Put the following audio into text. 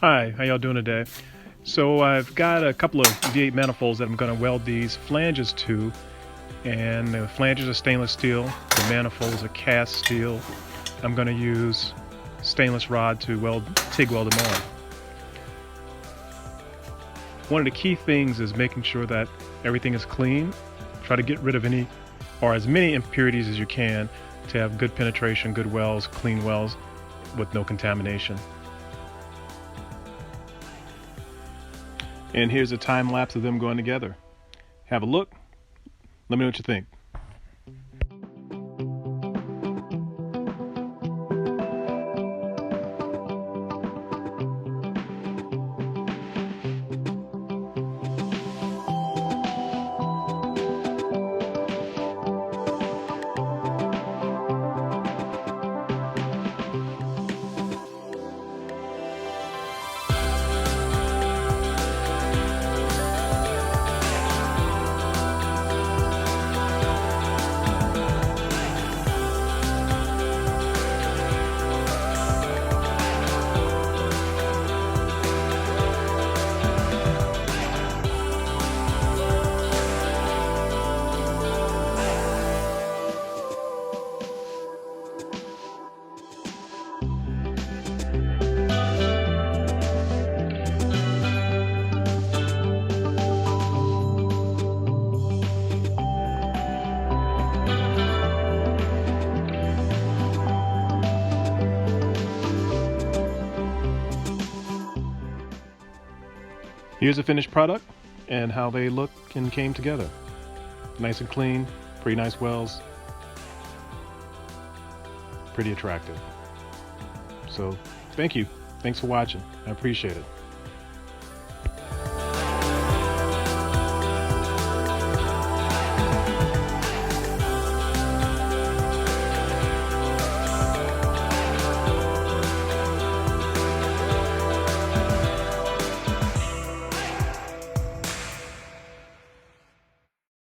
Hi, how y'all doing today? So I've got a couple of V8 manifolds that I'm going to weld these flanges to, and the flanges are stainless steel, the manifolds are cast steel. I'm going to use stainless rod to TIG weld them on. One of the key things is making sure that everything is clean. Try to get rid of any or as many impurities as you can to have good penetration, good welds, clean welds with no contamination. And here's a time lapse of them going together. Have a look. Let me know what you think. Here's the finished product and how they look and came together. Nice and clean, pretty nice welds, pretty attractive. So thank you. Thanks for watching. I appreciate it.